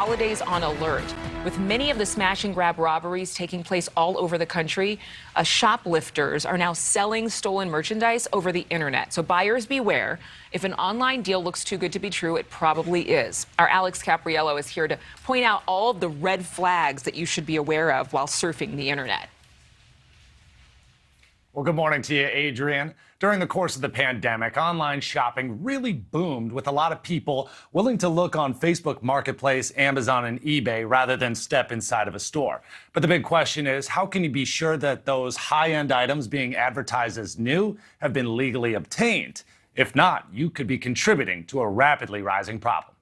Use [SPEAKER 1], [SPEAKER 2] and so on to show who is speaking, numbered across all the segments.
[SPEAKER 1] Holidays on alert. With many of the smash and grab robberies taking place all over the country, shoplifters are now selling stolen merchandise over the internet. So buyers beware. If an online deal looks too good to be true, it probably is. Our Alex Capriello is here to point out all of the red flags that you should be aware of while surfing the internet.
[SPEAKER 2] Well, good morning to you, Adrian. During the course of the pandemic, online shopping really boomed, with a lot of people willing to look on Facebook Marketplace, Amazon, and eBay rather than step inside of a store. But the big question is, how can you be sure that those high-end items being advertised as new have been legally obtained? If not, you could be contributing to a rapidly rising problem.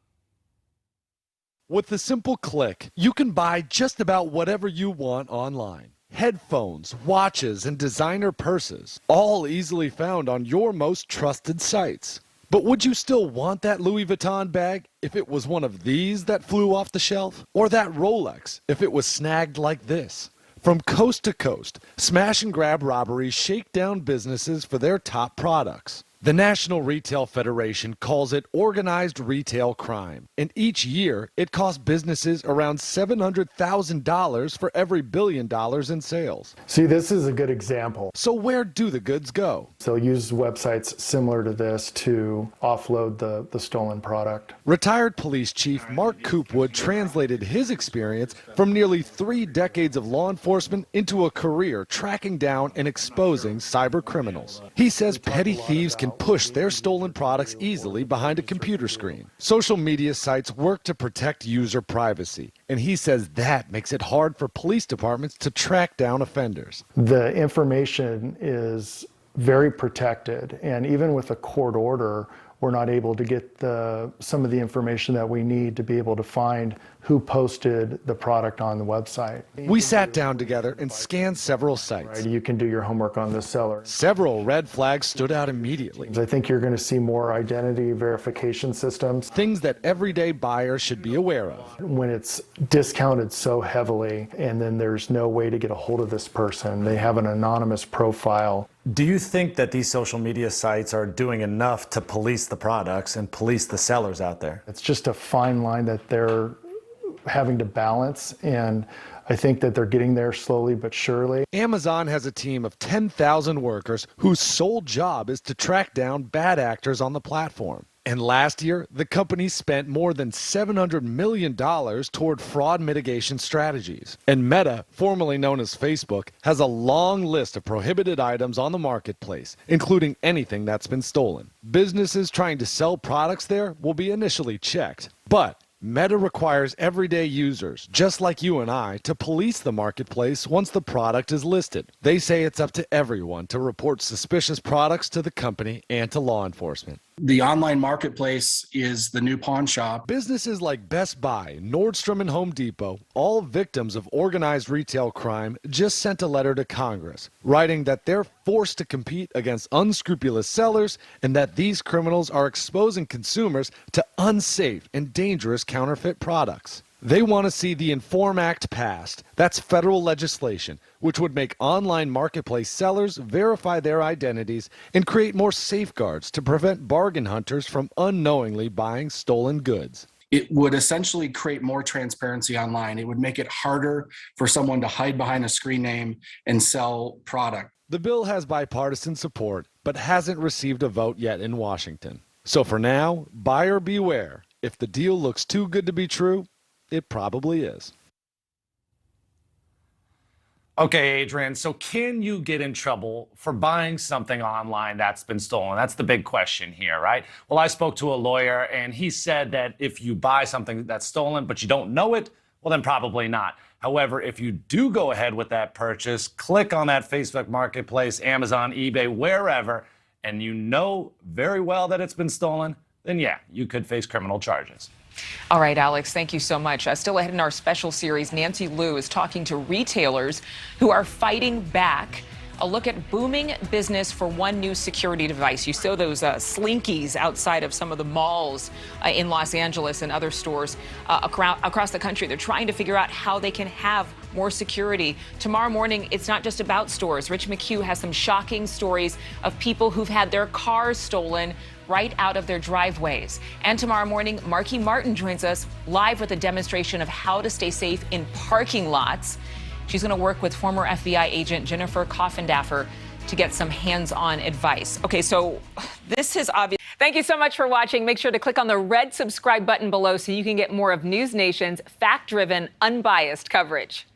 [SPEAKER 3] With a simple click, you can buy just about whatever you want online. Headphones, watches, and designer purses, all easily found on your most trusted sites. But would you still want that Louis Vuitton bag if it was one of these that flew off the shelf? Or that Rolex if it was snagged like this? From coast to coast, smash and grab robberies shake down businesses for their top products. The National Retail Federation calls it organized retail crime, and each year it costs businesses around $700,000 for every $1 billion in sales.
[SPEAKER 4] See, this is a good example.
[SPEAKER 3] So where do the goods go?
[SPEAKER 4] So use websites similar to this to offload the stolen product.
[SPEAKER 3] Retired police chief Mark Coopwood translated his experience from nearly 3 decades of law enforcement into a career tracking down and exposing cyber criminals. He says petty thieves can push their stolen products easily behind a computer screen. Social media sites work to protect user privacy, and he says that makes it hard for police departments to track down offenders.
[SPEAKER 4] The information is very protected, and even with a court order, we're not able to get some of the information that we need to be able to find who posted the product on the website.
[SPEAKER 3] We sat down together and scanned several sites.
[SPEAKER 4] Right, you can do your homework on the seller.
[SPEAKER 3] Several red flags stood out immediately.
[SPEAKER 4] I think you're going to see more identity verification systems.
[SPEAKER 3] Things that everyday buyers should be aware of.
[SPEAKER 4] When it's discounted so heavily and then there's no way to get a hold of this person, they have an anonymous profile.
[SPEAKER 2] Do you think that these social media sites are doing enough to police the products and police the sellers out there?
[SPEAKER 4] It's just a fine line that they're having to balance, and I think that they're getting there slowly but surely.
[SPEAKER 3] Amazon has a team of 10,000 workers whose sole job is to track down bad actors on the platform. And last year, the company spent more than $700 million toward fraud mitigation strategies. And Meta, formerly known as Facebook, has a long list of prohibited items on the marketplace, including anything that's been stolen. Businesses trying to sell products there will be initially checked, but Meta requires everyday users, just like you and I, to police the marketplace once the product is listed. They say it's up to everyone to report suspicious products to the company and to law enforcement.
[SPEAKER 5] The online marketplace is the new pawn shop.
[SPEAKER 3] Businesses like Best Buy, Nordstrom, and Home Depot, all victims of organized retail crime, just sent a letter to Congress, writing that they're forced to compete against unscrupulous sellers and that these criminals are exposing consumers to unsafe and dangerous counterfeit products. They want to see the Inform Act passed. That's federal legislation, which would make online marketplace sellers verify their identities and create more safeguards to prevent bargain hunters from unknowingly buying stolen goods.
[SPEAKER 5] It would essentially create more transparency online. It would make it harder for someone to hide behind a screen name and sell product.
[SPEAKER 3] The bill has bipartisan support, but hasn't received a vote yet in Washington. So for now, buyer beware. If the deal looks too good to be true, it probably is.
[SPEAKER 2] Okay, Adrian, so can you get in trouble for buying something online that's been stolen? That's the big question here, right? Well, I spoke to a lawyer, and he said that if you buy something that's stolen but you don't know it, well, then probably not. However, if you do go ahead with that purchase, click on that Facebook Marketplace, Amazon, eBay, wherever, and you know very well that it's been stolen, then yeah, you could face criminal charges.
[SPEAKER 1] All right, Alex, thank you so much. Still ahead in our special series, Nancy Liu is talking to retailers who are fighting back. A look at booming business for one new security device. You saw those slinkies outside of some of the malls in Los Angeles and other stores across the country. They're trying to figure out how they can have more security. Tomorrow morning, it's not just about stores. Rich McHugh has some shocking stories of people who've had their cars stolen right out of their driveways. And tomorrow morning, Marky Martin joins us live with a demonstration of how to stay safe in parking lots. She's going to work with former FBI agent Jennifer Coffindaffer to get some hands-on advice. Okay, so this is obvious. Thank you so much for watching. Make sure to click on the red subscribe button below so you can get more of NewsNation's fact-driven, unbiased coverage.